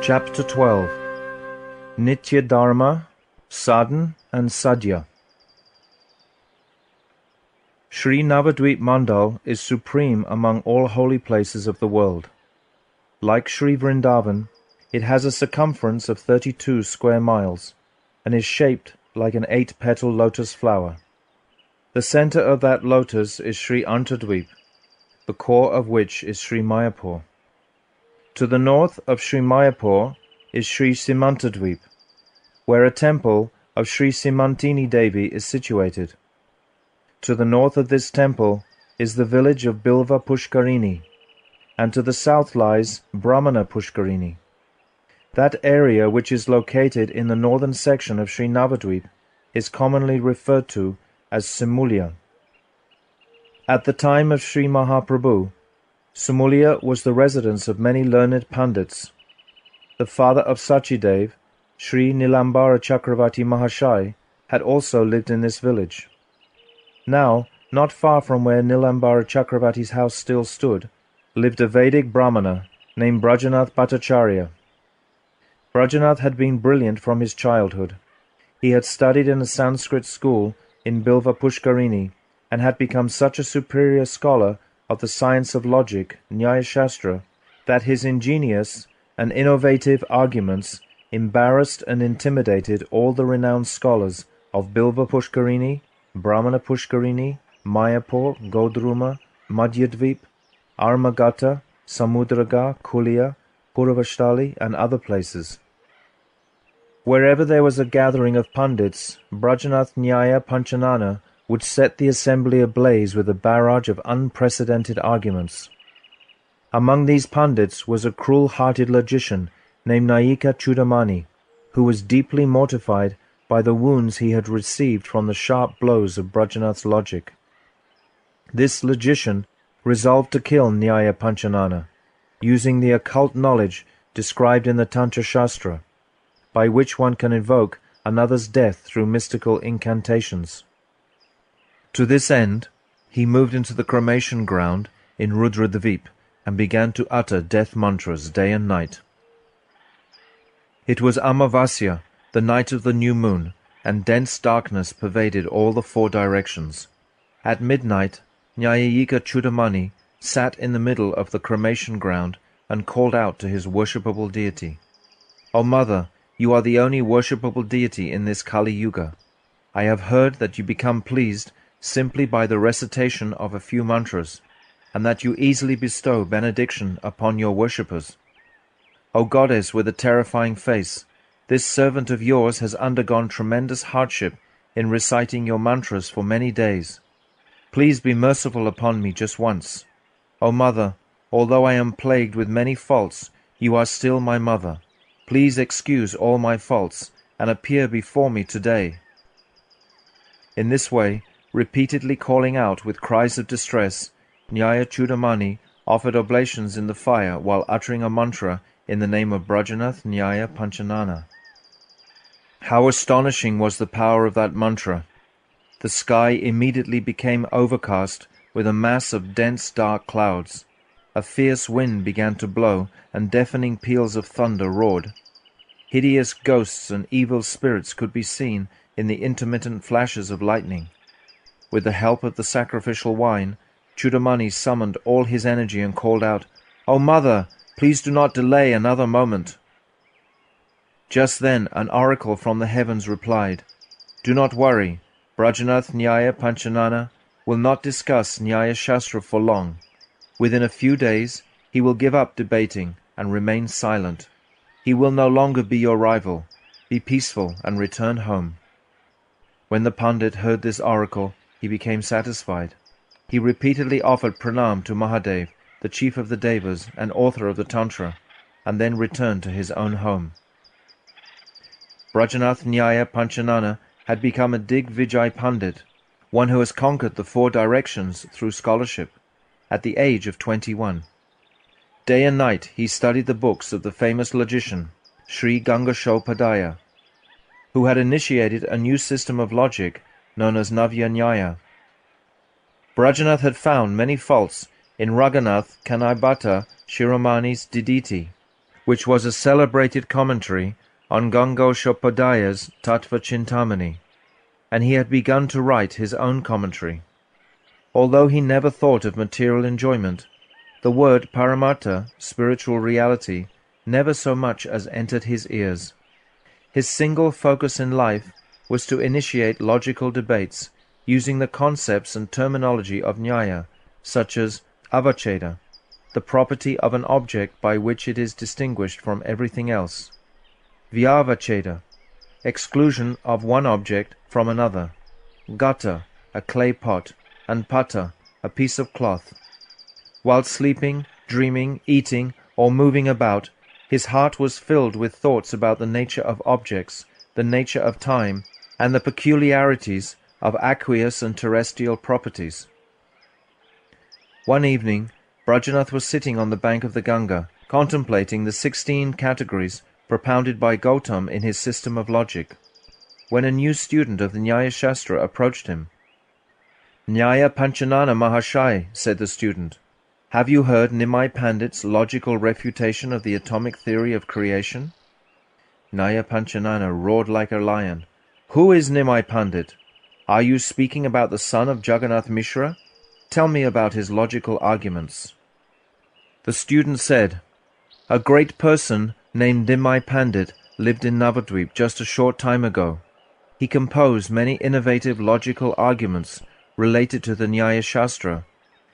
Chapter 12. Nitya dharma Sadhana and Sadhya. Sri Navadvip Mandal is supreme among all holy places of the world. Like Sri Vrindavan, it has a circumference of 32 square miles and is shaped like an 8-petal lotus flower. The center of that lotus is Sri Antardvip, the core of which is Sri Mayapur. To the north of Sri Mayapur is Sri Simantadvip, where a temple of Sri Simantini Devi is situated. To the north of this temple is the village of Bilva Pushkarini, and to the south lies Brahmana Pushkarini. That area which is located in the northern section of Sri Navadvip is commonly referred to as Simulya. At the time of Sri Mahaprabhu, Simulya was the residence of many learned pandits. The father of Sachidev, Sri Nilambara Chakravarti Mahashai, had also lived in this village. Now, not far from where Nilambara Chakravarti's house still stood, lived a Vedic Brahmana named Brajanath Bhattacharya. Brajanath had been brilliant from his childhood. He had studied in a Sanskrit school in Bilva Pushkarini and had become such a superior scholar of the science of logic, Nyaya Shastra, that his ingenious and innovative arguments embarrassed and intimidated all the renowned scholars of Bilva Pushkarini, Brahmana Pushkarini, Mayapur, Godruma, Madhyadvip, Armagata, Samudraga, Kulia, Puravashtali, and other places. Wherever there was a gathering of pundits, Brajanath Nyaya Panchanana would set the assembly ablaze with a barrage of unprecedented arguments. Among these pundits was a cruel-hearted logician named Nayika Chudamani, who was deeply mortified by the wounds he had received from the sharp blows of Brajanath's logic. This logician resolved to kill Nyaya Panchanana, using the occult knowledge described in the Tantra Shastra, by which one can invoke another's death through mystical incantations. To this end, he moved into the cremation ground in Rudradvip and began to utter death mantras day and night. It was Amavasya, the night of the new moon, and dense darkness pervaded all the 4 directions. At midnight, Nyayika Chudamani sat in the middle of the cremation ground and called out to his worshipable deity, "O Mother, you are the only worshipable deity in this Kali Yuga. I have heard that you become pleased simply by the recitation of a few mantras, and that you easily bestow benediction upon your worshippers. O Goddess with a terrifying face, this servant of yours has undergone tremendous hardship in reciting your mantras for many days. Please be merciful upon me just once. O Mother, although I am plagued with many faults, you are still my mother. Please excuse all my faults and appear before me today." In this way, repeatedly calling out with cries of distress, Nyaya Chudamani offered oblations in the fire while uttering a mantra in the name of Brajanath Nyaya Panchanana. How astonishing was the power of that mantra! The sky immediately became overcast with a mass of dense dark clouds. A fierce wind began to blow, and deafening peals of thunder roared. Hideous ghosts and evil spirits could be seen in the intermittent flashes of lightning. With the help of the sacrificial wine, Chudamani summoned all his energy and called out, "O Mother, please do not delay another moment." Just then an oracle from the heavens replied, "Do not worry, Brajanath Nyaya Panchanana will not discuss Nyaya Shastra for long. Within a few days he will give up debating and remain silent. He will no longer be your rival. Be peaceful and return home." When the Pandit heard this oracle, he became satisfied. He repeatedly offered pranam to Mahadev, the chief of the Devas and author of the Tantra, and then returned to his own home. Brajanath Nyaya Panchanana had become a Digvijay Pandit, one who has conquered the 4 directions through scholarship, at the age of 21. Day and night he studied the books of the famous logician, Sri Gangashopadhyaya, who had initiated a new system of logic known as Navya Nyaya. Brajanath had found many faults in Raghunath Kanaibhata Shiromani's Diditi, which was a celebrated commentary on Gangoshopadhyay's Tattva Chintamani, and he had begun to write his own commentary. Although he never thought of material enjoyment, the word Paramartha, spiritual reality, never so much as entered his ears. His single focus in life was to initiate logical debates using the concepts and terminology of Nyaya, such as avacheda, the property of an object by which it is distinguished from everything else; vyavacheda, exclusion of one object from another; gata, a clay pot; and pata, a piece of cloth. While sleeping, dreaming, eating, or moving about, his heart was filled with thoughts about the nature of objects, the nature of time, and the peculiarities of aqueous and terrestrial properties. One evening, Brajanath was sitting on the bank of the Ganga, contemplating the 16 categories propounded by Gautam in his system of logic, when a new student of the Nyaya Shastra approached him. "Nyaya Panchanana Mahashai," said the student, "have you heard Nimai Pandit's logical refutation of the atomic theory of creation?" Nyaya Panchanana roared like a lion. "Who is Nimai Pandit? Are you speaking about the son of Jagannath Mishra? Tell me about his logical arguments." The student said, "A great person named Nimai Pandit lived in Navadvip just a short time ago. He composed many innovative logical arguments related to the Nyaya Shastra,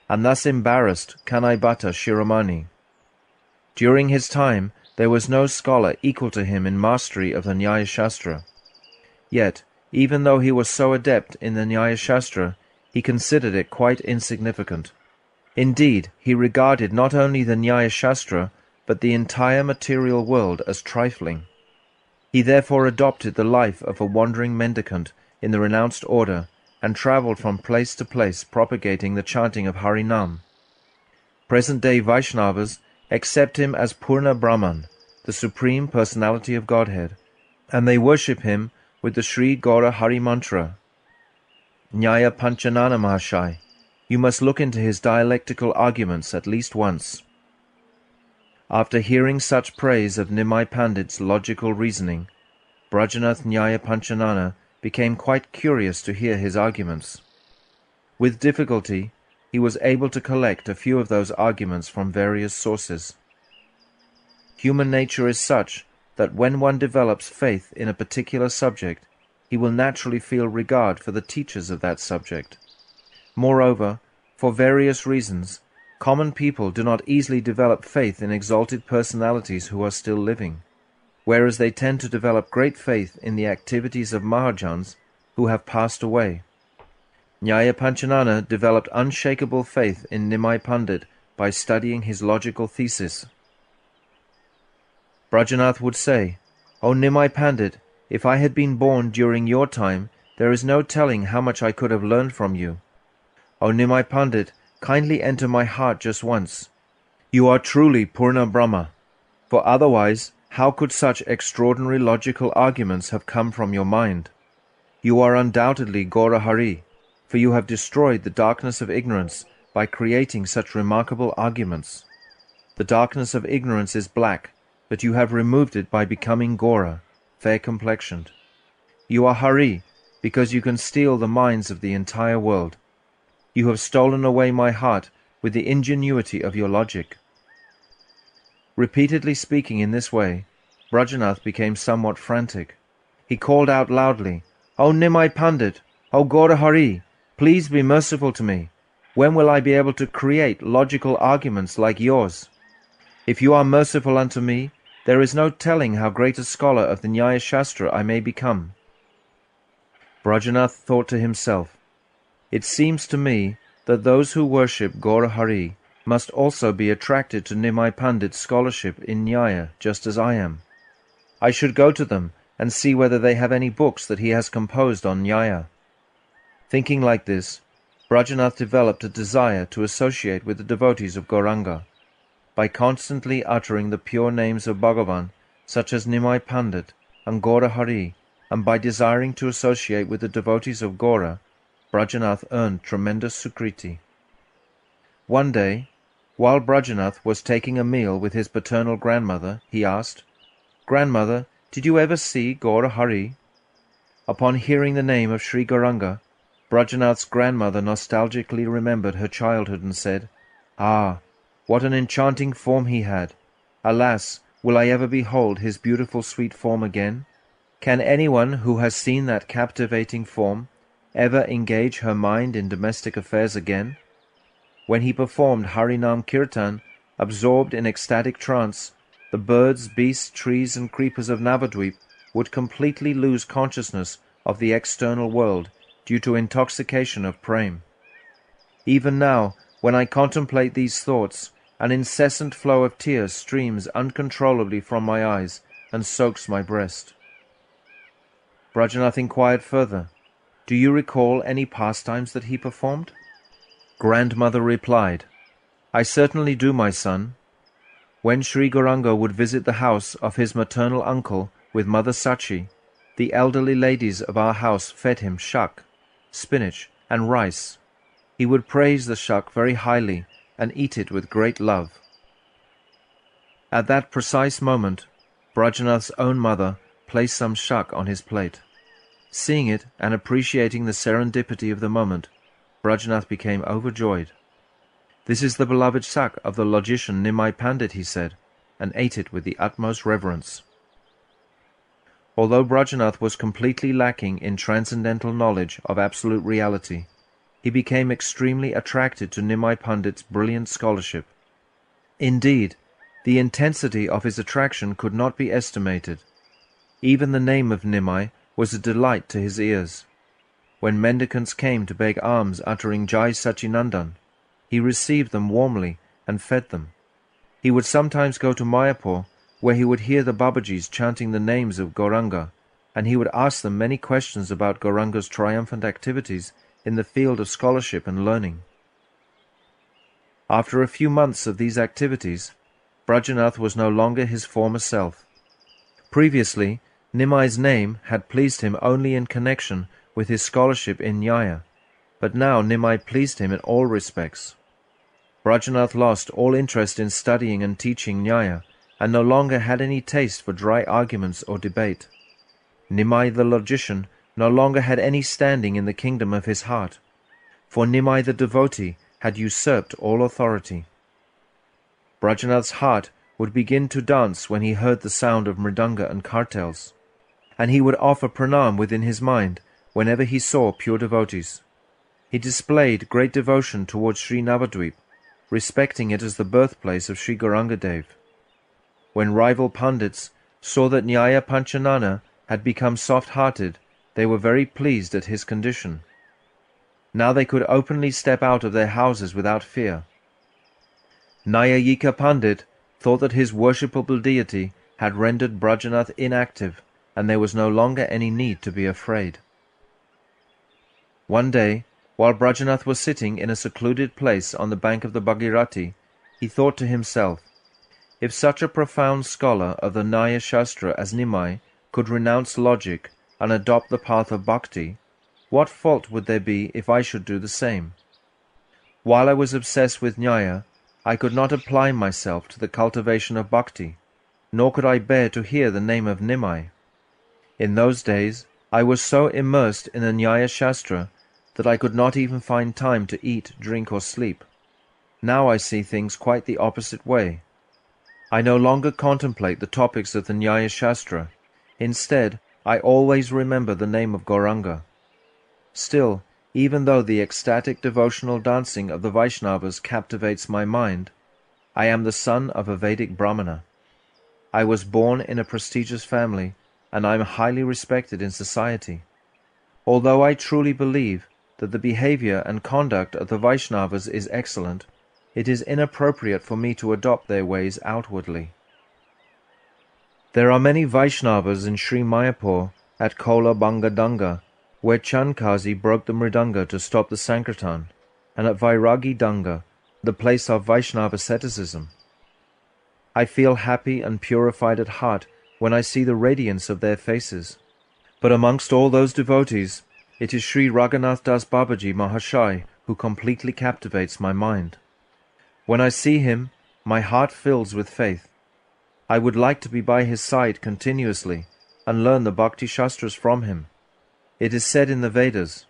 and thus embarrassed Kanai Bhatta Shiromani. During his time, there was no scholar equal to him in mastery of the Nyaya Shastra. Yet, even though he was so adept in the Nyaya Shastra, he considered it quite insignificant. Indeed, he regarded not only the Nyaya Shastra, but the entire material world as trifling. He therefore adopted the life of a wandering mendicant in the renounced order, and travelled from place to place propagating the chanting of Harinam. Present-day Vaishnavas accept him as Purna Brahman, the Supreme Personality of Godhead, and they worship him with the Sri Gaura Hari Mantra. Nyaya Panchanana Mahashai, you must look into his dialectical arguments at least once." After hearing such praise of Nimai Pandit's logical reasoning, Brajanath Nyaya Panchanana became quite curious to hear his arguments. With difficulty, he was able to collect a few of those arguments from various sources. Human nature is such that when one develops faith in a particular subject, he will naturally feel regard for the teachers of that subject. Moreover, for various reasons, common people do not easily develop faith in exalted personalities who are still living, whereas they tend to develop great faith in the activities of Mahajans who have passed away. Nyaya Panchanana developed unshakable faith in Nimai Pandit by studying his logical thesis. Brajanath would say, "O Nimai Pandit, if I had been born during your time, there is no telling how much I could have learned from you. O Nimai Pandit, kindly enter my heart just once. You are truly Purna Brahma, for otherwise how could such extraordinary logical arguments have come from your mind? You are undoubtedly Gaura Hari, for you have destroyed the darkness of ignorance by creating such remarkable arguments. The darkness of ignorance is black, but you have removed it by becoming Gaura, fair-complexioned. You are Hari, because you can steal the minds of the entire world. You have stolen away my heart with the ingenuity of your logic." Repeatedly speaking in this way, Brajanath became somewhat frantic. He called out loudly, "O Nimai Pandit, O Gaura Hari, please be merciful to me. When will I be able to create logical arguments like yours? If you are merciful unto me, there is no telling how great a scholar of the Nyaya Shastra I may become." Brajanath thought to himself, "It seems to me that those who worship Gaura Hari must also be attracted to Nimai Pandit's scholarship in Nyaya, just as I am. I should go to them and see whether they have any books that he has composed on Nyaya." Thinking like this, Brajanath developed a desire to associate with the devotees of Gauranga. By constantly uttering the pure names of Bhagavan, such as Nimai Pandit and Gaura Hari, and by desiring to associate with the devotees of Gaura, Brajanath earned tremendous sukriti. One day, While Brajanath was taking a meal with his paternal grandmother, he asked, "Grandmother, did you ever see Gaura Hari?" Upon hearing the name of Sri Gauranga, Brajanath's grandmother nostalgically remembered her childhood and said, "Ah, what an enchanting form he had! Alas, will I ever behold his beautiful sweet form again? Can anyone who has seen that captivating form ever engage her mind in domestic affairs again?" When he performed Harinam Kirtan, absorbed in ecstatic trance, the birds, beasts, trees, and creepers of Navadvip would completely lose consciousness of the external world due to intoxication of prem. Even now, when I contemplate these thoughts, an incessant flow of tears streams uncontrollably from my eyes and soaks my breast. Brajanath inquired further, "Do you recall any pastimes that he performed?" Grandmother replied, "I certainly do, my son. When Sri Gauranga would visit the house of his maternal uncle with Mother Sachi, the elderly ladies of our house fed him shak, spinach, and rice. He would praise the shak very highly and eat it with great love." At that precise moment, Brajanath's own mother placed some shak on his plate. Seeing it and appreciating the serendipity of the moment, Brajanath became overjoyed. "This is the beloved shak of the logician Nimai Pandit," he said, and ate it with the utmost reverence. Although Brajanath was completely lacking in transcendental knowledge of absolute reality, he became extremely attracted to Nimai Pandit's brilliant scholarship. Indeed, the intensity of his attraction could not be estimated. Even the name of Nimai was a delight to his ears. When mendicants came to beg alms uttering Jai Sachinandan, he received them warmly and fed them. He would sometimes go to Mayapur, where he would hear the Babajis chanting the names of Gauranga, and he would ask them many questions about Gauranga's triumphant activities in the field of scholarship and learning. After a few months of these activities, Brajanath was no longer his former self. Previously, Nimai's name had pleased him only in connection with his scholarship in Nyaya, but now Nimai pleased him in all respects. Brajanath lost all interest in studying and teaching Nyaya, and no longer had any taste for dry arguments or debate. Nimai the logician no longer had any standing in the kingdom of his heart, for Nimai the devotee had usurped all authority. Brajanath's heart would begin to dance when he heard the sound of mridanga and kartels, and he would offer pranam within his mind whenever he saw pure devotees. He displayed great devotion towards Sri Navadvip, respecting it as the birthplace of Sri Gauranga Dev. When rival Pandits saw that Nyaya Panchanana had become soft-hearted, they were very pleased at his condition. Now they could openly step out of their houses without fear. Nyayika Pandit thought that his worshipable deity had rendered Brajanath inactive, and there was no longer any need to be afraid. One day, while Brajanath was sitting in a secluded place on the bank of the Bhagirathi, he thought to himself, "If such a profound scholar of the Nyaya Shastra as Nimai could renounce logic and adopt the path of bhakti, what fault would there be if I should do the same? While I was obsessed with Nyaya, I could not apply myself to the cultivation of bhakti, nor could I bear to hear the name of Nimai. In those days, I was so immersed in the Nyaya Shastra that I could not even find time to eat, drink, or sleep. Now I see things quite the opposite way. I no longer contemplate the topics of the Nyaya Shastra. Instead, I always remember the name of Gauranga. Still, even though the ecstatic devotional dancing of the Vaishnavas captivates my mind, I am the son of a Vedic Brahmana. I was born in a prestigious family, and I am highly respected in society. Although I truly believe that the behavior and conduct of the Vaishnavas is excellent, it is inappropriate for me to adopt their ways outwardly. There are many Vaishnavas in Sri Mayapur at Kola Bangadanga, where Chandkazi broke the mridanga to stop the Sankirtan, and at Vairagi Danga, the place of Vaishnava asceticism. I feel happy and purified at heart when I see the radiance of their faces. But amongst all those devotees, it is Sri Raghunath Das Babaji Mahashai who completely captivates my mind. When I see him, my heart fills with faith. I would like to be by his side continuously and learn the Bhakti Shastras from him. It is said in the Vedas,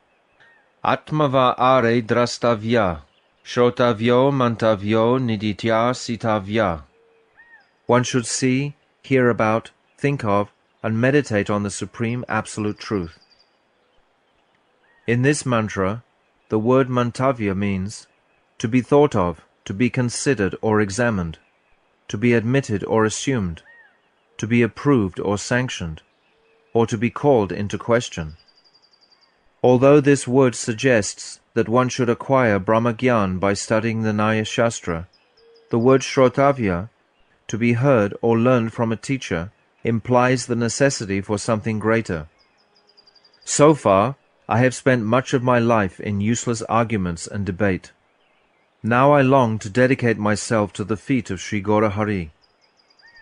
Atmava are drastavya, shrotavyo mantavyo niditya sitavya. One should see, hear about, think of, and meditate on the Supreme Absolute Truth. In this mantra, the word mantavya means to be thought of, to be considered or examined, to be admitted or assumed, to be approved or sanctioned, or to be called into question. Although this word suggests that one should acquire Brahmagyan by studying the Nyaya Shastra, the word shrotavya, to be heard or learned from a teacher, implies the necessity for something greater. So far, I have spent much of my life in useless arguments and debate. Now I long to dedicate myself to the feet of Sri Gaurahari.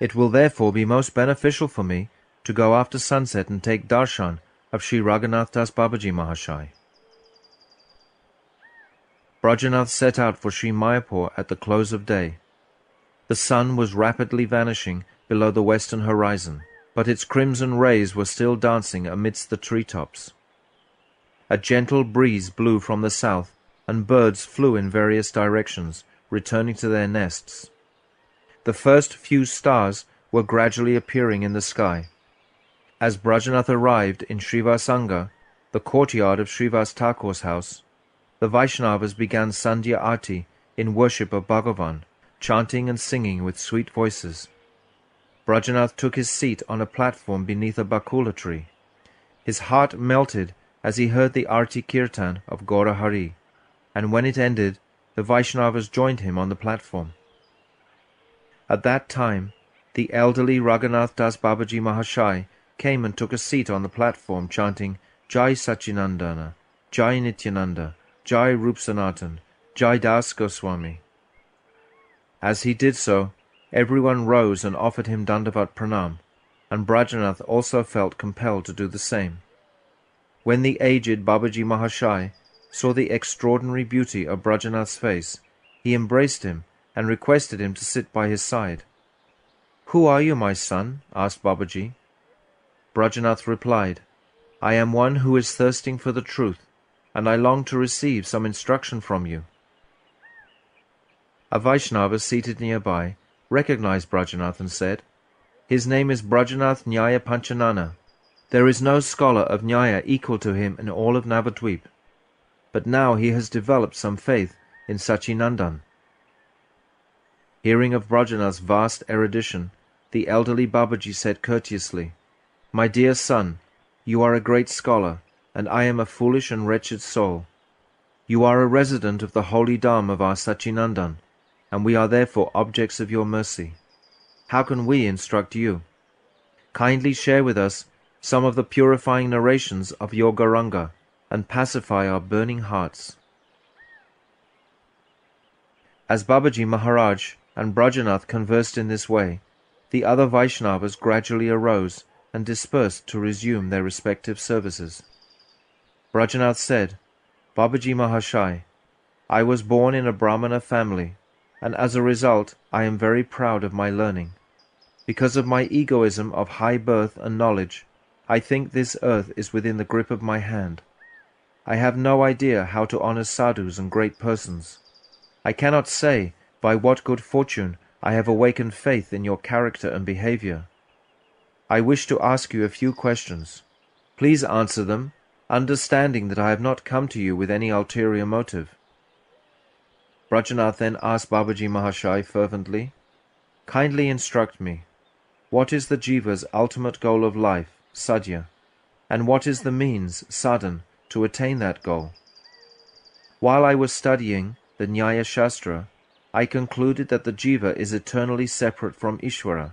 It will therefore be most beneficial for me to go after sunset and take darshan of Sri Raghunath Das Babaji Mahashai. Brajanath set out for Sri Mayapur at the close of day. The sun was rapidly vanishing below the western horizon, but its crimson rays were still dancing amidst the treetops. A gentle breeze blew from the south, and birds flew in various directions, returning to their nests. The first few stars were gradually appearing in the sky. As Brajanath arrived in Srivasanga, the courtyard of Srivas Thakur's house, the Vaishnavas began Sandhya Arti in worship of Bhagavan, chanting and singing with sweet voices. Brajanath took his seat on a platform beneath a bakula tree. His heart melted as he heard the Arti Kirtan of Gaurahari, and when it ended, the Vaishnavas joined him on the platform. At that time, the elderly Raghunath Das Babaji Mahashai came and took a seat on the platform chanting Jai Sachinandana, Jai Nityananda, Jai Rup Sanatan, Jai Das Goswami. As he did so, everyone rose and offered him Dandavat Pranam, and Brajanath also felt compelled to do the same. When the aged Babaji Mahashai saw the extraordinary beauty of Brajanath's face, he embraced him and requested him to sit by his side. "Who are you, my son?" asked Babaji. Brajanath replied, "I am one who is thirsting for the truth, and I long to receive some instruction from you." A Vaishnava seated nearby recognized Brajanath and said, "His name is Brajanath Nyaya Panchanana. There is no scholar of Nyaya equal to him in all of Navadvip. But now he has developed some faith in Sachinandan." Hearing of Brajanath's vast erudition, the elderly Babaji said courteously, "My dear son, you are a great scholar, and I am a foolish and wretched soul. You are a resident of the holy Dham of our Sachinandan, and we are therefore objects of your mercy. How can we instruct you? Kindly share with us some of the purifying narrations of your Gauranga, and pacify our burning hearts." As Babaji Maharaj and Brajanath conversed in this way, the other Vaishnavas gradually arose and dispersed to resume their respective services. Brajanath said, "Babaji Mahashai, I was born in a Brahmana family, and as a result I am very proud of my learning. Because of my egoism of high birth and knowledge, I think this earth is within the grip of my hand. I have no idea how to honor sadhus and great persons. I cannot say by what good fortune I have awakened faith in your character and behavior. I wish to ask you a few questions. Please answer them, understanding that I have not come to you with any ulterior motive." Brajanath then asked Babaji Mahashai fervently, "Kindly instruct me. What is the jiva's ultimate goal of life, Sadhya, and what is the means, sadhan, to attain that goal?" While I was studying the Nyaya Shastra, I concluded that the jiva is eternally separate from Ishvara,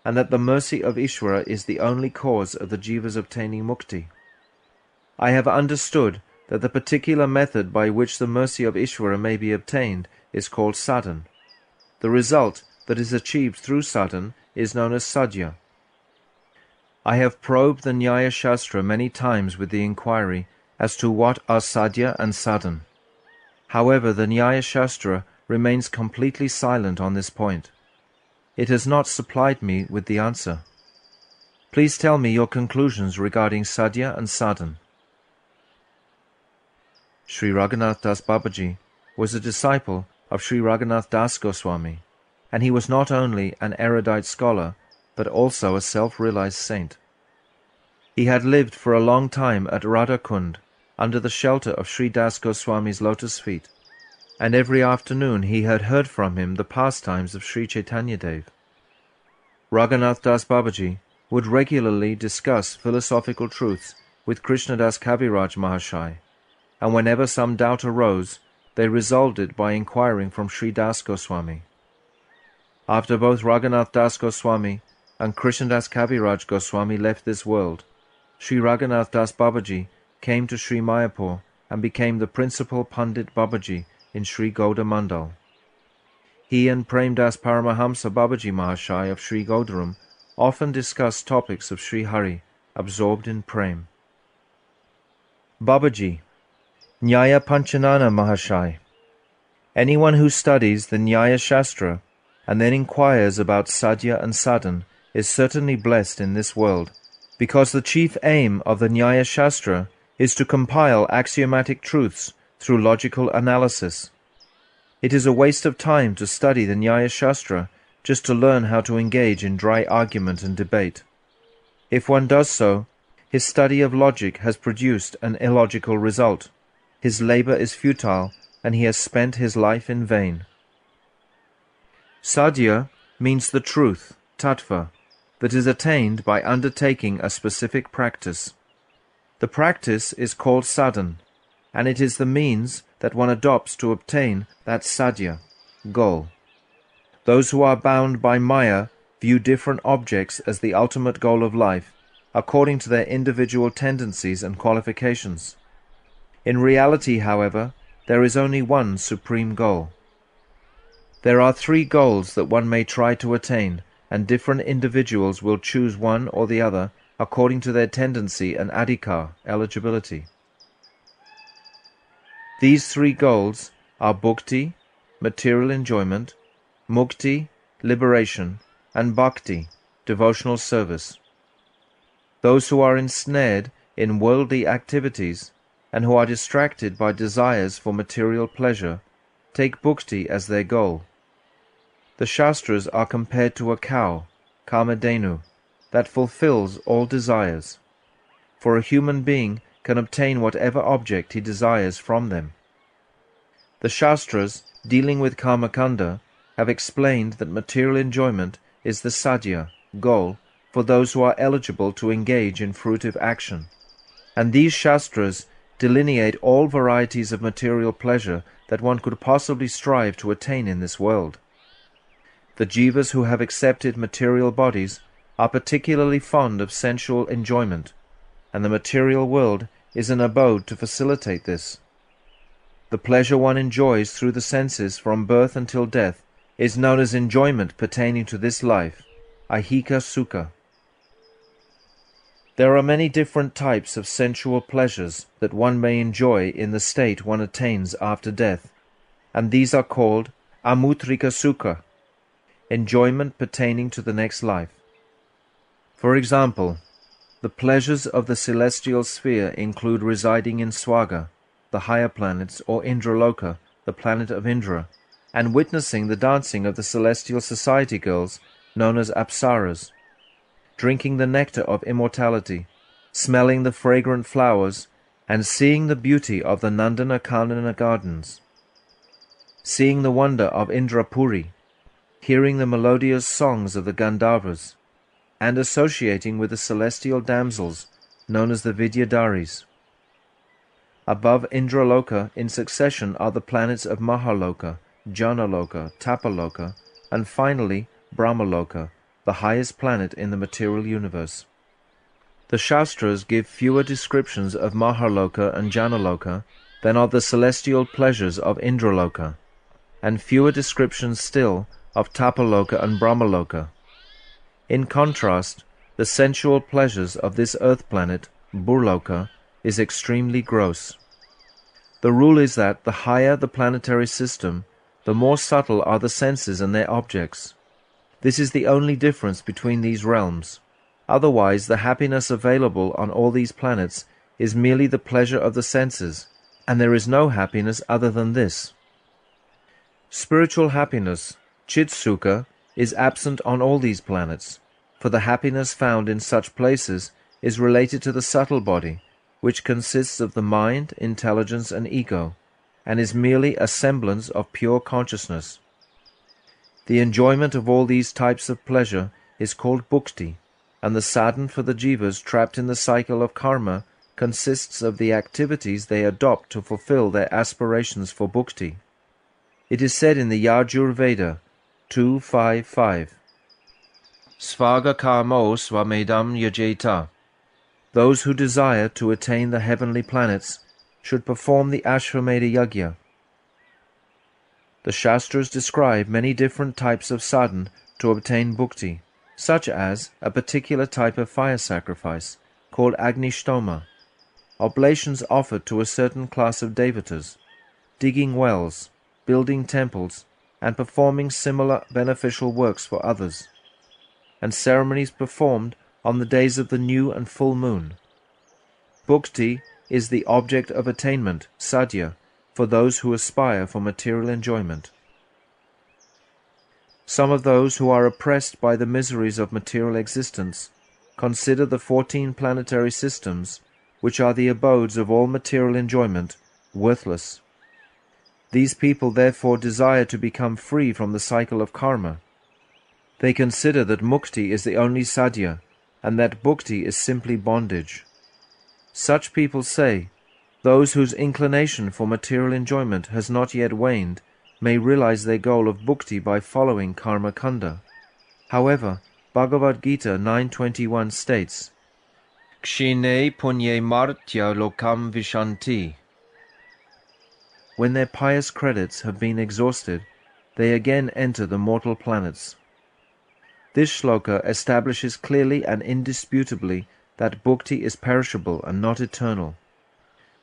and that the mercy of Ishvara is the only cause of the jiva's obtaining mukti. I have understood that the particular method by which the mercy of Ishvara may be obtained is called sadhan. The result that is achieved through sadhan is known as sadhya. I have probed the Nyaya Shastra many times with the inquiry as to what are sadhya and sadhan. However, the Nyaya Shastra remains completely silent on this point. It has not supplied me with the answer. Please tell me your conclusions regarding Sadhya and Sadhan. Sri Raghunath Das Babaji was a disciple of Sri Raghunath Das Goswami, and he was not only an erudite scholar, but also a self-realized saint. He had lived for a long time at Radhakund, under the shelter of Sri Das Goswami's lotus feet, and every afternoon he had heard from him the pastimes of Sri Chaitanya Dev. Raghunath Das Babaji would regularly discuss philosophical truths with Krishnadas Kaviraj Mahashai, and whenever some doubt arose, they resolved it by inquiring from Sri Das Goswami. After both Raghunath Das Goswami and Krishnadas Kaviraj Goswami left this world, Sri Raghunath Das Babaji came to Sri Mayapur and became the principal Pandit Babaji in Sri Gauda Mandal. He and Prem Das Paramahamsa Babaji Mahashai of Sri Gaudaram often discussed topics of Sri Hari, absorbed in Prem. Babaji, Nyaya Panchanana Mahashai. Anyone who studies the Nyaya Shastra and then inquires about Sadhya and Sadhan is certainly blessed in this world, because the chief aim of the Nyaya Shastra is to compile axiomatic truths through logical analysis. It is a waste of time to study the Nyaya Shastra just to learn how to engage in dry argument and debate. If one does so, his study of logic has produced an illogical result. His labor is futile, and he has spent his life in vain. Sadhya means the truth, tattva, that is attained by undertaking a specific practice. The practice is called sadhan, and it is the means that one adopts to obtain that sadhya, goal. Those who are bound by maya view different objects as the ultimate goal of life, according to their individual tendencies and qualifications. In reality, however, there is only one supreme goal. There are three goals that one may try to attain, and different individuals will choose one or the other according to their tendency and adhikar, eligibility. These three goals are bhukti, material enjoyment, mukti, liberation, and bhakti, devotional service. Those who are ensnared in worldly activities and who are distracted by desires for material pleasure take bhukti as their goal. The Shastras are compared to a cow, Kamadhenu, that fulfills all desires. For a human being can obtain whatever object he desires from them. The Shastras, dealing with Kamakanda, have explained that material enjoyment is the sadhya, goal, for those who are eligible to engage in fruitive action. And these Shastras delineate all varieties of material pleasure that one could possibly strive to attain in this world. The jivas who have accepted material bodies are particularly fond of sensual enjoyment, and the material world is an abode to facilitate this. The pleasure one enjoys through the senses from birth until death is known as enjoyment pertaining to this life, ahika sukha. There are many different types of sensual pleasures that one may enjoy in the state one attains after death, and these are called amutrika sukha, enjoyment pertaining to the next life. For example, the pleasures of the celestial sphere include residing in Swaga, the higher planets, or Indraloka, the planet of Indra, and witnessing the dancing of the celestial society girls known as Apsaras, drinking the nectar of immortality, smelling the fragrant flowers, and seeing the beauty of the Nandana Kanana gardens, seeing the wonder of Indrapuri, hearing the melodious songs of the Gandharvas, and associating with the celestial damsels known as the Vidyadharis. Above Indraloka in succession are the planets of Mahaloka, Janaloka, Tapaloka, and finally Brahmaloka, the highest planet in the material universe. The Shastras give fewer descriptions of Mahaloka and Janaloka than of the celestial pleasures of Indraloka, and fewer descriptions still of Tapaloka and Brahmaloka. In contrast, the sensual pleasures of this earth planet, Burloka, is extremely gross. The rule is that the higher the planetary system, the more subtle are the senses and their objects. This is the only difference between these realms. Otherwise, the happiness available on all these planets is merely the pleasure of the senses, and there is no happiness other than this. Spiritual happiness, Chit-sukha, is absent on all these planets, for the happiness found in such places is related to the subtle body, which consists of the mind, intelligence, and ego, and is merely a semblance of pure consciousness. The enjoyment of all these types of pleasure is called bhukti, and the sadhana for the jivas trapped in the cycle of karma consists of the activities they adopt to fulfill their aspirations for bhukti. It is said in the Yajurveda 2.5.5, Svaga karmo swamedam yajeta. Those who desire to attain the heavenly planets should perform the Ashvamedha Yajna. The Shastras describe many different types of sadhana to obtain bhukti, such as a particular type of fire sacrifice, called Agnishtoma, oblations offered to a certain class of devatas, digging wells, building temples, and performing similar beneficial works for others, and ceremonies performed on the days of the new and full moon. Bhukti is the object of attainment, Sadhya, for those who aspire for material enjoyment. Some of those who are oppressed by the miseries of material existence consider the 14 planetary systems, which are the abodes of all material enjoyment, worthless. These people therefore desire to become free from the cycle of karma. They consider that mukti is the only sadhya, and that bhukti is simply bondage. Such people say, those whose inclination for material enjoyment has not yet waned may realize their goal of bhukti by following karma kanda. However, Bhagavad Gita 9.21 states, Kshine punye martya lokam vishanti. When their pious credits have been exhausted, they again enter the mortal planets. This shloka establishes clearly and indisputably that bhukti is perishable and not eternal.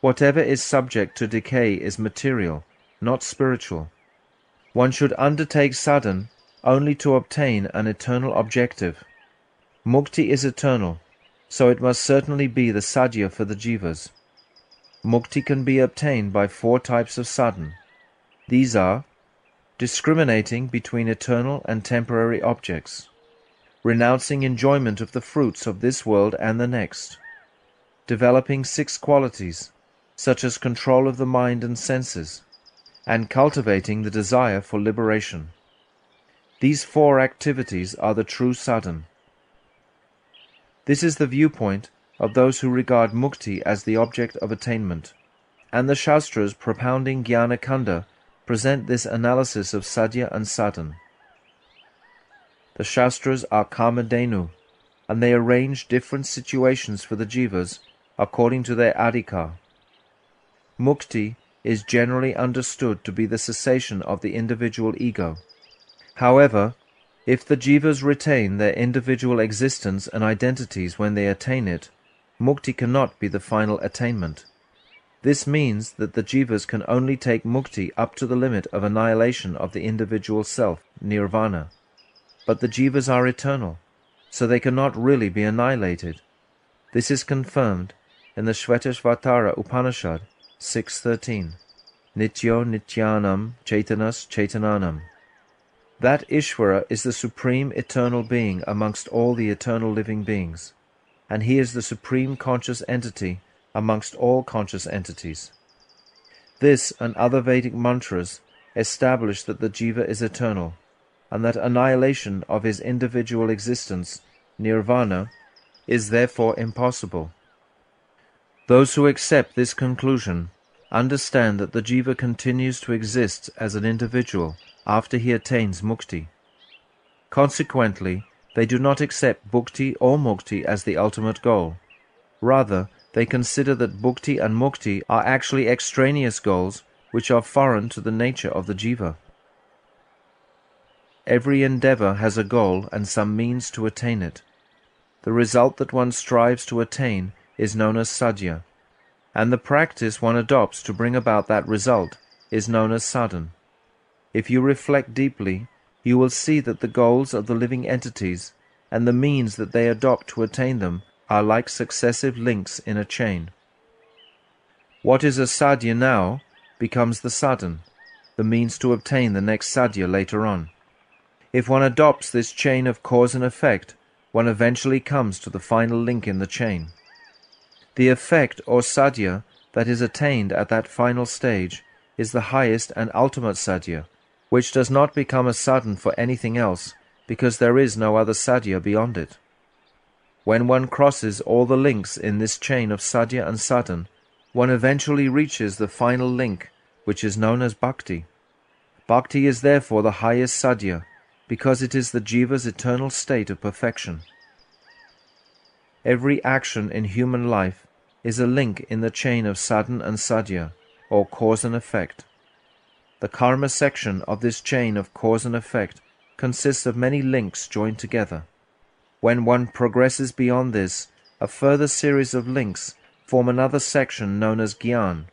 Whatever is subject to decay is material, not spiritual. One should undertake sadhana only to obtain an eternal objective. Mukti is eternal, so it must certainly be the sadhya for the jivas. Mukti can be obtained by 4 types of sadhana. These are discriminating between eternal and temporary objects, renouncing enjoyment of the fruits of this world and the next, developing 6 qualities, such as control of the mind and senses, and cultivating the desire for liberation. These 4 activities are the true sadhana. This is the viewpoint of those who regard mukti as the object of attainment, and the Shastras propounding Jnana Kanda present this analysis of sadhya and sadhana. The Shastras are Kamadhenu, and they arrange different situations for the jivas according to their adhikar. Mukti is generally understood to be the cessation of the individual ego. However, if the jivas retain their individual existence and identities when they attain it, mukti cannot be the final attainment. This means that the jivas can only take mukti up to the limit of annihilation of the individual self, nirvana. But the jivas are eternal, so they cannot really be annihilated. This is confirmed in the Shvetashvatara Upanishad 6.13, Nityo Nityanam Chaitanas Chaitananam. That Ishvara is the supreme eternal being amongst all the eternal living beings, and he is the supreme conscious entity amongst all conscious entities. This and other Vedic mantras establish that the jiva is eternal, and that annihilation of his individual existence, nirvana, is therefore impossible. Those who accept this conclusion understand that the jiva continues to exist as an individual after he attains mukti. Consequently, they do not accept bhukti or mukti as the ultimate goal. Rather, they consider that bhukti and mukti are actually extraneous goals which are foreign to the nature of the jiva. Every endeavor has a goal and some means to attain it. The result that one strives to attain is known as sadhya, and the practice one adopts to bring about that result is known as sadhana. If you reflect deeply, you will see that the goals of the living entities and the means that they adopt to attain them are like successive links in a chain. What is a sadhya now becomes the sadhan, the means to obtain the next sadhya later on. If one adopts this chain of cause and effect, one eventually comes to the final link in the chain. The effect or sadhya that is attained at that final stage is the highest and ultimate sadhya, which does not become a sadhan for anything else, because there is no other sadhya beyond it. When one crosses all the links in this chain of sadhya and sadhan, one eventually reaches the final link, which is known as bhakti. Bhakti is therefore the highest sadhya, because it is the jiva's eternal state of perfection. Every action in human life is a link in the chain of sadhan and sadhya, or cause and effect. The karma section of this chain of cause and effect consists of many links joined together. When one progresses beyond this, a further series of links form another section known as Gyan.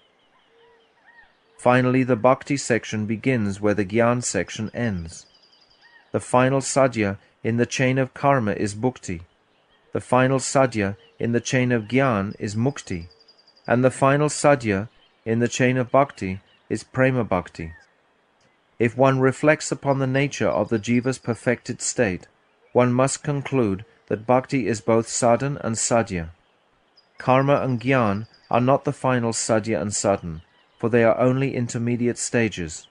Finally, the Bhakti section begins where the Gyan section ends. The final sadhya in the chain of karma is bhukti. The final sadhya in the chain of Gyan is mukti. And the final sadhya in the chain of bhakti is prema bhakti. If one reflects upon the nature of the jiva's perfected state, one must conclude that bhakti is both sadhan and sadhya. Karma and Gyan are not the final sadhya and sadhan, for they are only intermediate stages.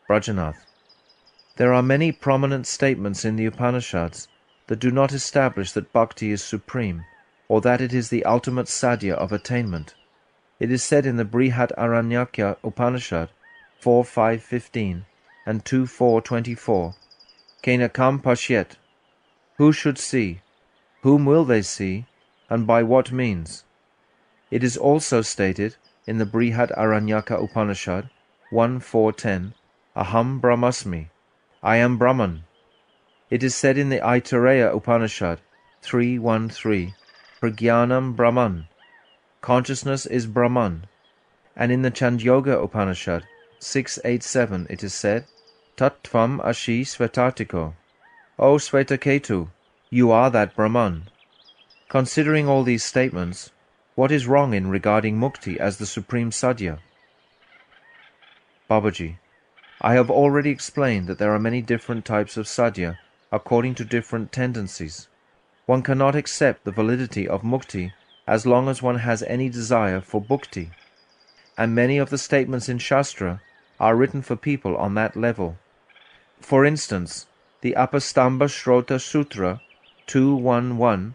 Brajanath. There are many prominent statements in the Upanishads that do not establish that bhakti is supreme, or that it is the ultimate sadhya of attainment. It is said in the Brihadaranyaka Upanishad 4.5.15 and 2.4.24, Kenakam pashyet, who should see, whom will they see, and by what means? It is also stated in the Brihadaranyaka Upanishad 1.4.10, Aham Brahmasmi, I am Brahman. It is said in the Aitareya Upanishad 3.1.3, Pragyanam Brahman, consciousness is Brahman. And in the Chandyoga Upanishad 6.8.7 it is said, Tattvam Ashi Svetatiko, O Svetaketu, you are that Brahman. Considering all these statements, what is wrong in regarding mukti as the supreme sadhya? Babaji, I have already explained that there are many different types of sadhya according to different tendencies. One cannot accept the validity of mukti as long as one has any desire for bhukti, and many of the statements in Shastra are written for people on that level. For instance, the Apastamba Shrota Sutra 2.1.1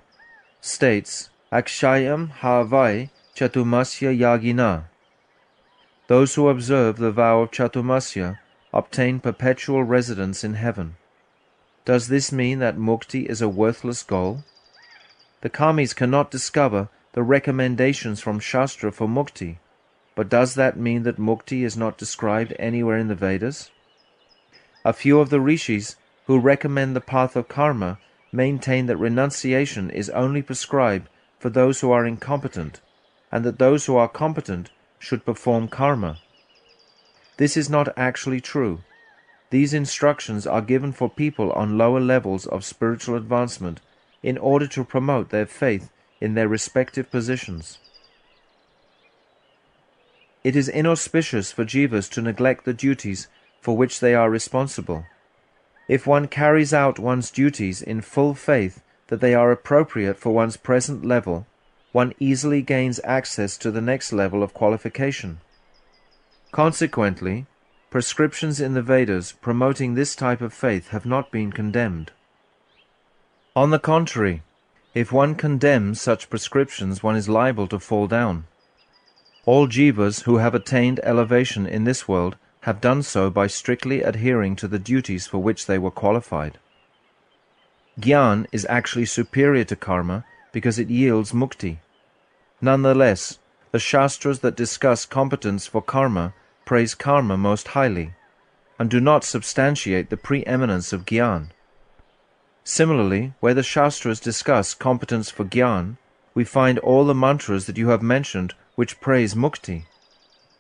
states, Akshayam Havai Chatumasya Yagina. Those who observe the vow of Chatumasya obtain perpetual residence in heaven. Does this mean that mukti is a worthless goal? The karmis cannot discover the recommendations from Shastra for mukti, but does that mean that mukti is not described anywhere in the Vedas? A few of the rishis who recommend the path of karma maintain that renunciation is only prescribed for those who are incompetent, and that those who are competent should perform karma. This is not actually true. These instructions are given for people on lower levels of spiritual advancement in order to promote their faith in their respective positions. It is inauspicious for jivas to neglect the duties for which they are responsible. If one carries out one's duties in full faith that they are appropriate for one's present level, one easily gains access to the next level of qualification. Consequently, prescriptions in the Vedas promoting this type of faith have not been condemned. On the contrary, if one condemns such prescriptions, one is liable to fall down. All jivas who have attained elevation in this world have done so by strictly adhering to the duties for which they were qualified. Gyan is actually superior to karma because it yields mukti. Nonetheless, the Shastras that discuss competence for karma praise karma most highly, and do not substantiate the preeminence of Gyan. Similarly, where the Shastras discuss competence for Gyan, we find all the mantras that you have mentioned which praise mukti.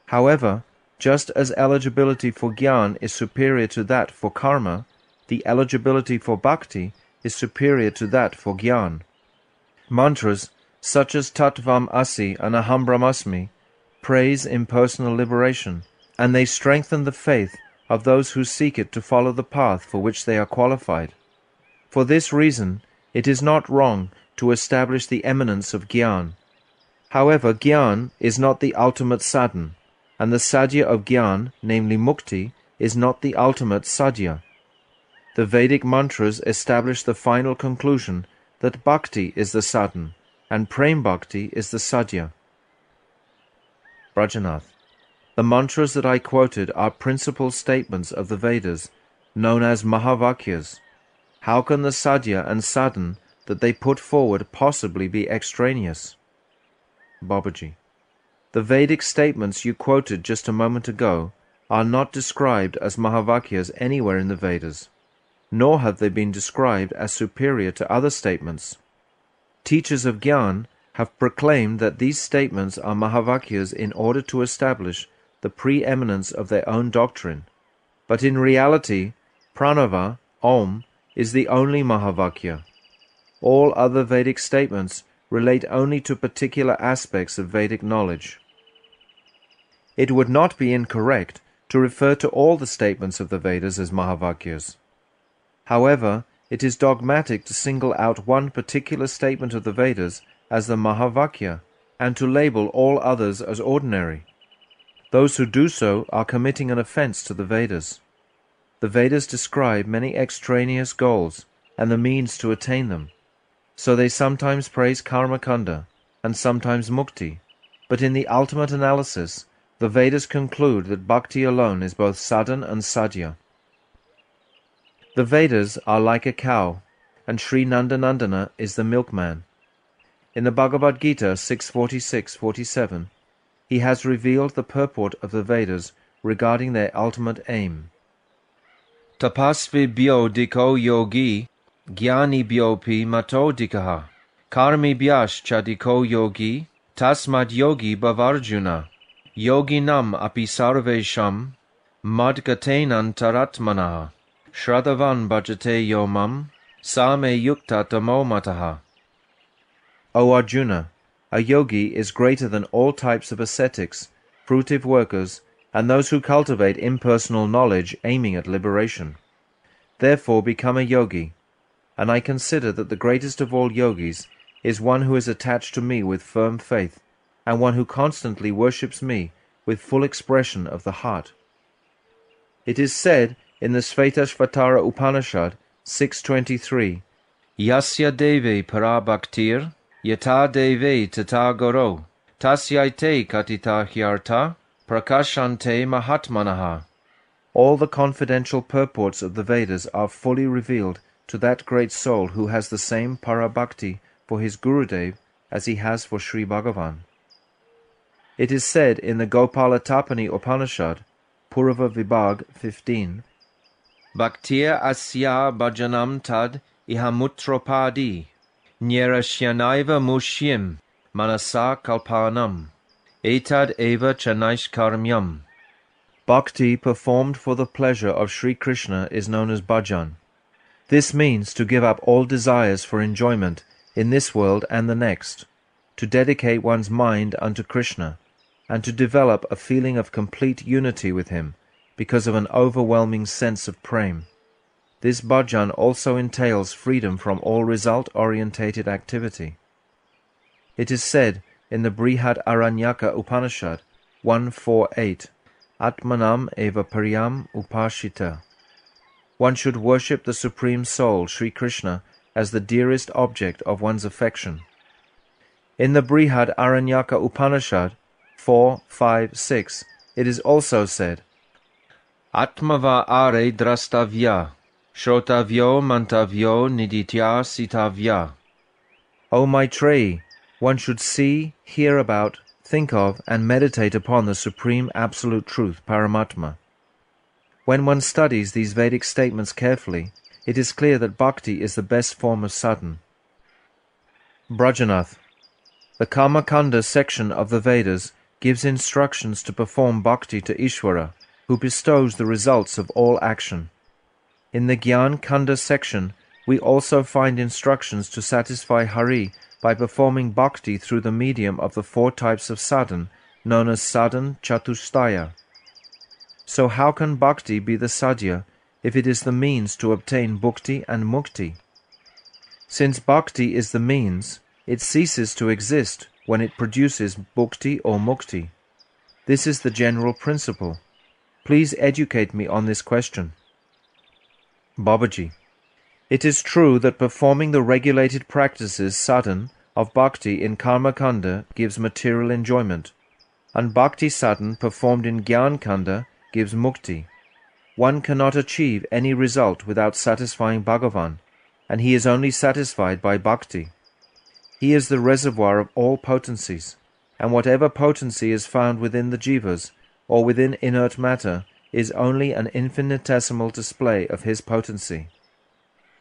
However, Just as eligibility for Gyan is superior to that for karma, the eligibility for bhakti is superior to that for Gyan. Mantras such as Tattvam Asi and Aham Brahmasmi praise impersonal liberation, and they strengthen the faith of those who seek it to follow the path for which they are qualified. For this reason, it is not wrong to establish the eminence of Gyan. However, Gyan is not the ultimate sadhan, and the Sadhya of Gyan, namely Mukti, is not the ultimate Sadhya. The Vedic mantras establish the final conclusion that Bhakti is the sadhan, and Prem Bhakti is the Sadhya. Brajanath. The mantras that I quoted are principal statements of the Vedas, known as Mahavakyas. How can the Sadhya and sadhan that they put forward possibly be extraneous? Babaji. The Vedic statements you quoted just a moment ago are not described as Mahavakyas anywhere in the Vedas, nor have they been described as superior to other statements. Teachers of Gyan have proclaimed that these statements are Mahavakyas in order to establish the preeminence of their own doctrine, but in reality, Pranava, Om, is the only Mahavakya. All other Vedic statements relate only to particular aspects of Vedic knowledge. It would not be incorrect to refer to all the statements of the Vedas as Mahavakyas. However, it is dogmatic to single out one particular statement of the Vedas as the Mahavakya, and to label all others as ordinary. Those who do so are committing an offense to the Vedas. The Vedas describe many extraneous goals and the means to attain them. So they sometimes praise Karmakanda and sometimes Mukti, but in the ultimate analysis, the Vedas conclude that Bhakti alone is both sadhan and sadhya. The Vedas are like a cow, and Sri Nandanandana is the milkman. In the Bhagavad Gita 6.46-47, he has revealed the purport of the Vedas regarding their ultimate aim. Tapasvibhyo diko yogi, jnanibhyopi mato dikaha, karmibhyascha diko yogi, tasmad yogi bhavarjuna, yoginam api sarvesham, madgatenan taratmanaha, shradhavan bhajate yomam, same yukta tamo mataha. O Arjuna, a yogi is greater than all types of ascetics, fruitive workers, and those who cultivate impersonal knowledge aiming at liberation. Therefore become a yogi, and I consider that the greatest of all yogis is one who is attached to me with firm faith, and one who constantly worships me with full expression of the heart. It is said in the Svetasvatara Upanishad 6.23, Yasya deve para bhaktir, yata deve tata goro, tasyaite katita hyarta, prakashante mahatmanaha. All the confidential purports of the Vedas are fully revealed to that great soul who has the same parabhakti for his Gurudev as he has for Sri Bhagavan. It is said in the Gopalatapani Upanishad, Purava Vibhag 15, Bhaktir asya bhajanam tad ihamutropadi, nyarashyanaiva mushyam manasa kalpanam, etad eva chanaishkarmyam. Bhakti performed for the pleasure of Sri Krishna is known as bhajan. This means to give up all desires for enjoyment in this world and the next, to dedicate one's mind unto Krishna, and to develop a feeling of complete unity with him because of an overwhelming sense of prem. This bhajan also entails freedom from all result-orientated activity. It is said in the Brihad Aranyaka Upanishad 1.4.8, Atmanam eva pariyam upashita. One should worship the Supreme Soul, Sri Krishna, as the dearest object of one's affection. In the Brihad Aranyaka Upanishad 4.5.6, it is also said, Atmava are drastavya, shrotavyo mantavyo niditya sitavya. O Maitreyi, one should see, hear about, think of, and meditate upon the Supreme Absolute Truth, Paramatma. When one studies these Vedic statements carefully, it is clear that bhakti is the best form of sadhan. Brajanath. The Karmakanda section of the Vedas gives instructions to perform bhakti to Ishvara, who bestows the results of all action. In the Gyan Kanda section, we also find instructions to satisfy Hari by performing bhakti through the medium of the 4 types of sadhan, known as sadhan chatushtaya. So how can bhakti be the sadhya if it is the means to obtain bhukti and mukti? Since bhakti is the means, it ceases to exist when it produces bhukti or mukti. This is the general principle. Please educate me on this question. Babaji, it is true that performing the regulated practices sadhan of bhakti in karma kanda gives material enjoyment, and bhakti sadhan performed in gyan kanda gives mukti. One cannot achieve any result without satisfying Bhagavan, and he is only satisfied by bhakti. He is the reservoir of all potencies, and whatever potency is found within the jivas or within inert matter is only an infinitesimal display of his potency.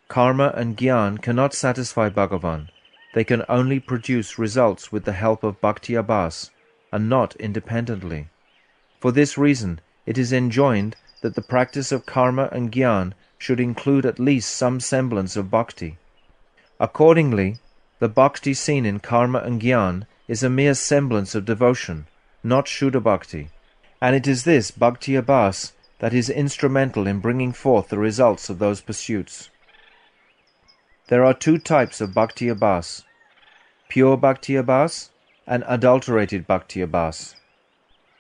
Karma and Gyan cannot satisfy Bhagavan. They can only produce results with the help of Bhakti Abhas, and not independently. For this reason, it is enjoined that the practice of karma and Gyan should include at least some semblance of bhakti. Accordingly, the bhakti seen in karma and Gyan is a mere semblance of devotion, not Shuddha bhakti, and it is this Bhakti Abhas that is instrumental in bringing forth the results of those pursuits. There are 2 types of Bhakti Abhas, pure Bhakti Abhas and adulterated Bhakti Abhas.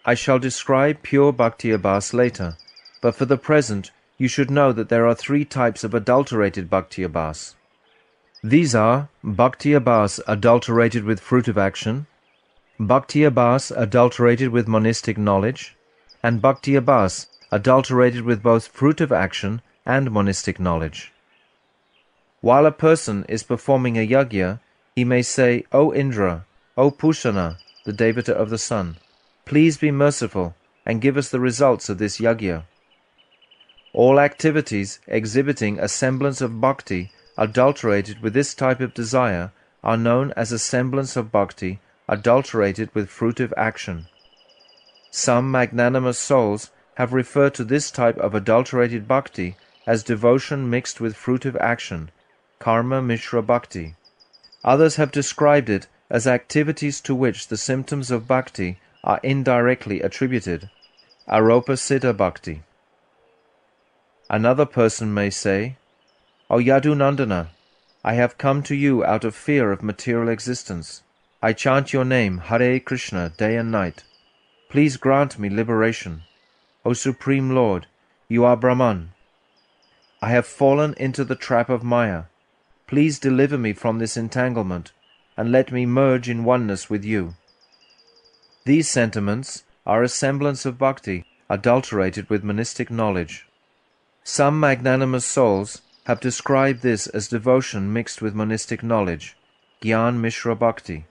I shall describe pure Bhakti Abhas later, but for the present you should know that there are 3 types of adulterated Bhakti Abhas. These are Bhakti Abhas adulterated with fruit of action, Bhakti Abhas adulterated with monistic knowledge, and Bhakti Abhas adulterated with both fruit of action and monistic knowledge. While a person is performing a yajna, he may say, O Indra, O Pushana, the Devata of the sun, please be merciful and give us the results of this yajna. All activities exhibiting a semblance of bhakti adulterated with this type of desire are known as a semblance of bhakti adulterated with fruitive action. Some magnanimous souls have referred to this type of adulterated bhakti as devotion mixed with fruitive action, karma mishra bhakti. Others have described it as activities to which the symptoms of bhakti are indirectly attributed, aropa siddha bhakti. Another person may say, O Yadunandana, I have come to you out of fear of material existence. I chant your name, Hare Krishna, day and night. Please grant me liberation. O Supreme Lord, you are Brahman. I have fallen into the trap of Maya. Please deliver me from this entanglement, and let me merge in oneness with you. These sentiments are a semblance of bhakti, adulterated with monistic knowledge. Some magnanimous souls have described this as devotion mixed with monistic knowledge, Gyan Mishra Bhakti,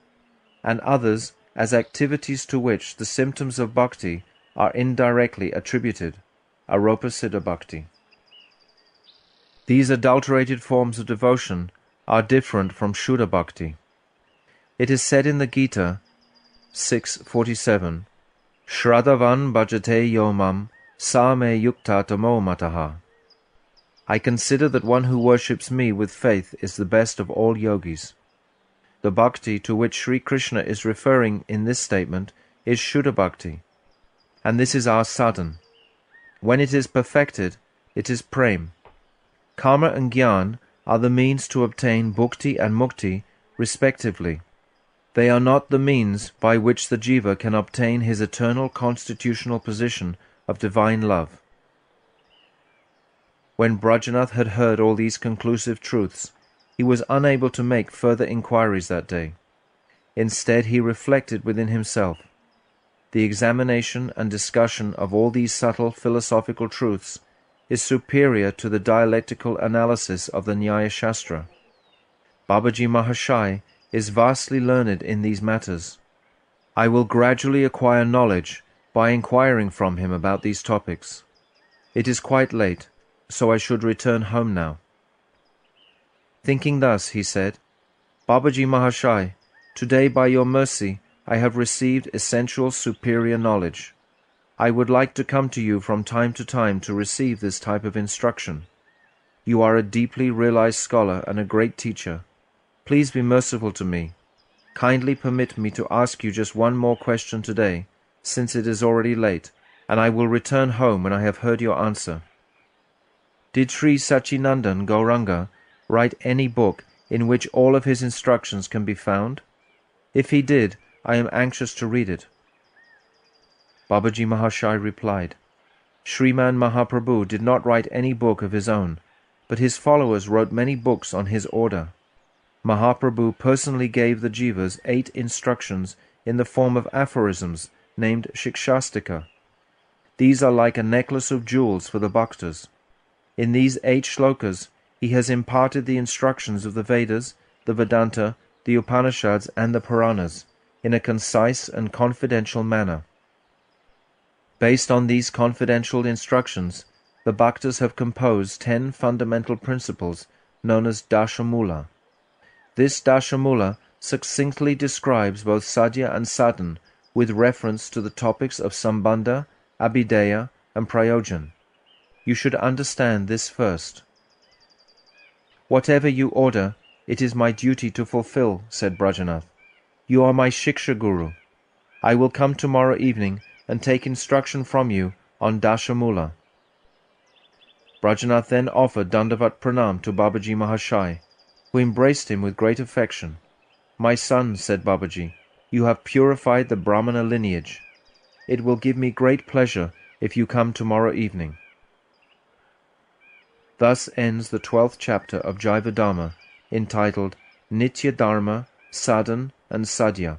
and others as activities to which the symptoms of bhakti are indirectly attributed, Aropa Siddha Bhakti. These adulterated forms of devotion are different from Shuddha Bhakti. It is said in the Gita 6.47, Shradhavan bhajate yomam sa me yukta tamo mataha. I consider that one who worships me with faith is the best of all yogis. The bhakti to which Sri Krishna is referring in this statement is Shuddha Bhakti, and this is our sadhan. When it is perfected, it is prem. Karma and Gyan are the means to obtain bhukti and mukti, respectively. They are not the means by which the jiva can obtain his eternal constitutional position of divine love. When Brajanath had heard all these conclusive truths, he was unable to make further inquiries that day. Instead, he reflected within himself. The examination and discussion of all these subtle philosophical truths is superior to the dialectical analysis of the Nyaya Shastra. Babaji Mahashai is vastly learned in these matters. I will gradually acquire knowledge by inquiring from him about these topics. It is quite late, so I should return home now. Thinking thus, he said, Babaji Mahashai, today by your mercy, I have received essential superior knowledge. I would like to come to you from time to time to receive this type of instruction. You are a deeply realized scholar and a great teacher. Please be merciful to me. Kindly permit me to ask you just one more question today, since it is already late, and I will return home when I have heard your answer. Did Sri Sachinandan Gauranga write any book in which all of his instructions can be found? If he did, I am anxious to read it. Babaji Mahashai replied, Sriman Mahaprabhu did not write any book of his own, but his followers wrote many books on his order. Mahaprabhu personally gave the Jivas 8 instructions in the form of aphorisms named Shikshastika. These are like a necklace of jewels for the Bhaktas. In these 8 shlokas, he has imparted the instructions of the Vedas, the Vedanta, the Upanishads and the Puranas in a concise and confidential manner. Based on these confidential instructions, the Bhaktas have composed 10 fundamental principles known as Dashamula. This Dashamula succinctly describes both Sadhya and Sadhan with reference to the topics of Sambandha, Abhideya and Prayojan. You should understand this first. Whatever you order, it is my duty to fulfill, said Brajanath. You are my Shiksha Guru. I will come tomorrow evening and take instruction from you on Dashamula. Brajanath then offered Dandavat Pranam to Babaji Mahashai, who embraced him with great affection. My son, said Babaji, you have purified the Brahmana lineage. It will give me great pleasure if you come tomorrow evening. Thus ends the 12th chapter of Jaiva dharma, entitled Nitya dharma Sadhana and Sadhya.